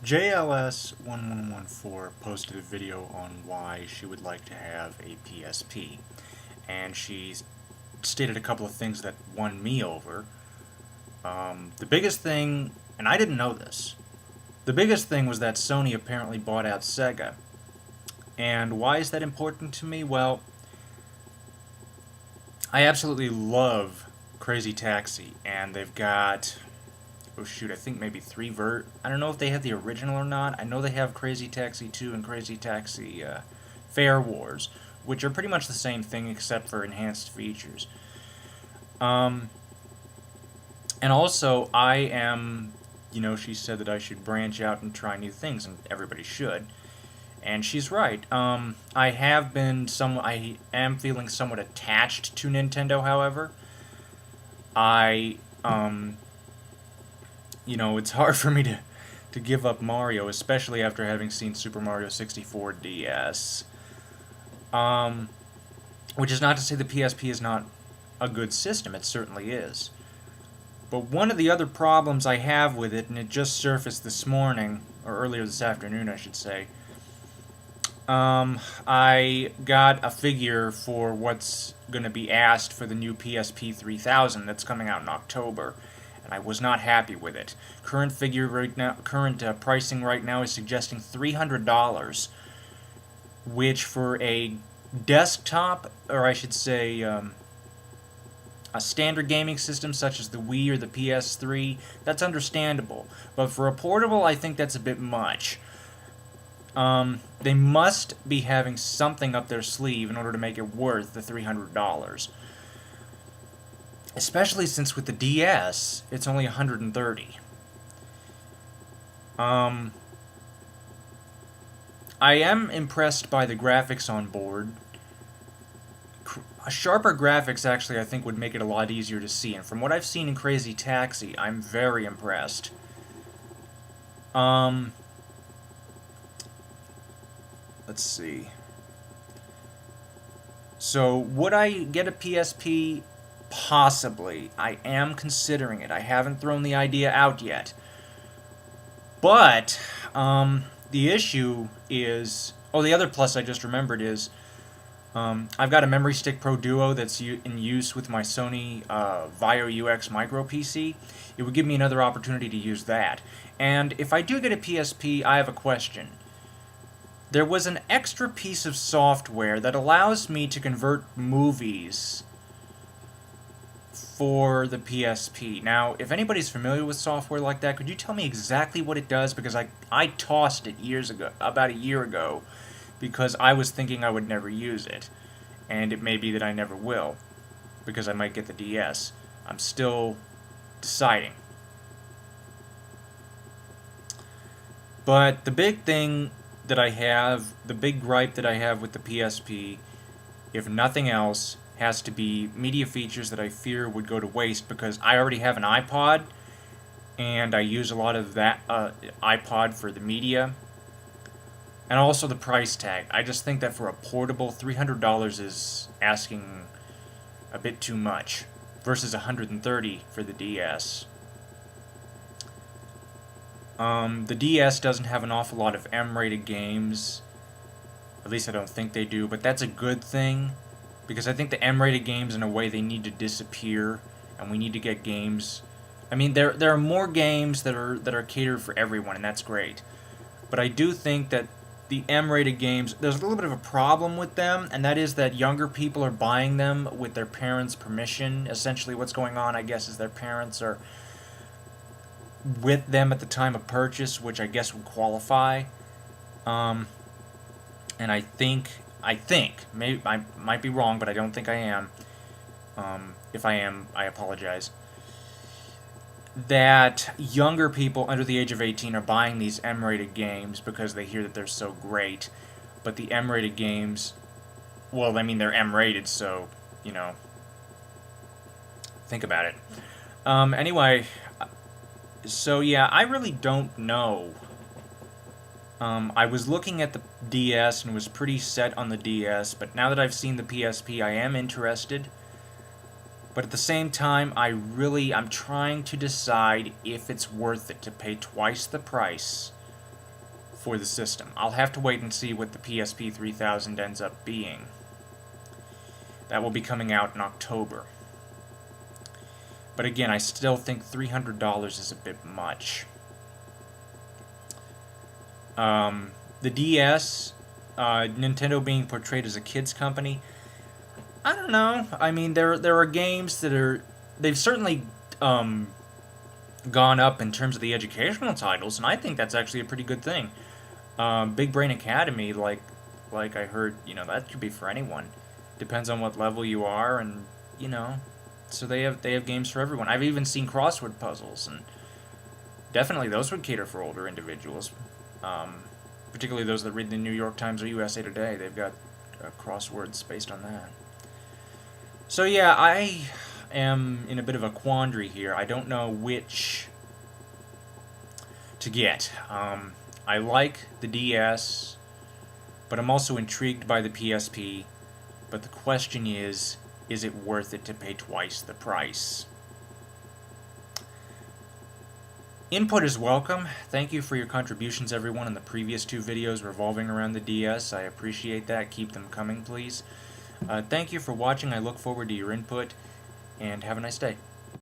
JLS1114 posted a video on why she would like to have a PSP, and she stated a couple of things that won me over. The biggest thing, and I didn't know this, the biggest thing was that Sony apparently bought out Sega. And why is that important to me? Well, I absolutely love Crazy Taxi, and they've got, oh shoot, I think maybe I don't know if they have the original or not. I know they have Crazy Taxi 2 and Crazy Taxi Fare Wars, which are pretty much the same thing except for enhanced features. Um, and also, she said that I should branch out and try new things, and everybody should. And she's right. I am feeling somewhat attached to Nintendo, however. I, it's hard for me to give up Mario, especially after having seen Super Mario 64 DS. Um, which is not to say the PSP is not a good system, it certainly is. But one of the other problems I have with it, and it just surfaced this morning, or earlier this afternoon, I should say, I got a figure for what's going to be asked for the new PSP 3000 that's coming out in October, and I was not happy with it. Current pricing right now is suggesting $300, which for a desktop, or I should say, a standard gaming system such as the Wii or the PS3, that's understandable. But for a portable, I think that's a bit much. They must be having something up their sleeve in order to make it worth the $300. Especially since with the DS, it's only $130. I am impressed by the graphics on board. Sharper graphics, actually, I think would make it a lot easier to see. And from what I've seen in Crazy Taxi, I'm very impressed. Let's see. So, would I get a PSP? Possibly. I am considering it. I haven't thrown the idea out yet. But, the issue is... Oh, the other plus I just remembered is... I've got a Memory Stick Pro Duo that's in use with my Sony Vaio UX Micro PC. It would give me another opportunity to use that. And if I do get a PSP, I have a question. There was an extra piece of software that allows me to convert movies for the PSP. Now, if anybody's familiar with software like that, could you tell me exactly what it does? Because I tossed it years ago, about a year ago, because I was thinking I would never use it. And it may be that I never will, because I might get the DS. I'm still deciding. But the big thing that I have, the big gripe that I have with the PSP, if nothing else, has to be media features that I fear would go to waste, because I already have an iPod, and I use a lot of that iPod for the media. And also the price tag. I just think that for a portable, $300 is asking a bit too much, versus $130 for the DS. The DS doesn't have an awful lot of M-rated games. At least I don't think they do, but that's a good thing, because I think the M-rated games, in a way, they need to disappear, and we need to get games... I mean, there are more games that are catered for everyone, and that's great. But I do think that the M-rated games, there's a little bit of a problem with them, and that is that younger people are buying them with their parents' permission. Essentially what's going on, I guess, is their parents are with them at the time of purchase, which I guess would qualify. And I think, maybe I might be wrong, but I don't think I am. If I am, I apologize. That younger people under the age of 18 are buying these M-rated games because they hear that they're so great. But the M-rated games, well, I mean, they're M-rated, so, think about it. Anyway, so yeah, I really don't know. I was looking at the DS and was pretty set on the DS, but now that I've seen the PSP, I am interested. But at the same time, I'm trying to decide if it's worth it to pay twice the price for the system. I'll have to wait and see what the PSP 3000 ends up being. That will be coming out in October. But again, I still think $300 is a bit much. The DS, Nintendo being portrayed as a kids company, I don't know. I mean, there are games that they've certainly gone up in terms of the educational titles, and I think that's actually a pretty good thing. Big Brain Academy, like I heard, that could be for anyone. Depends on what level you are, and so they have games for everyone. I've even seen crossword puzzles, and definitely those would cater for older individuals. Particularly those that read the New York Times or USA Today. They've got crosswords based on that. So yeah, I am in a bit of a quandary here. I don't know which to get. I like the DS, but I'm also intrigued by the PSP. But the question is it worth it to pay twice the price? Input is welcome. Thank you for your contributions, everyone, in the previous 2 videos revolving around the DS. I appreciate that. Keep them coming, please. Thank you for watching. I look forward to your input, and have a nice day.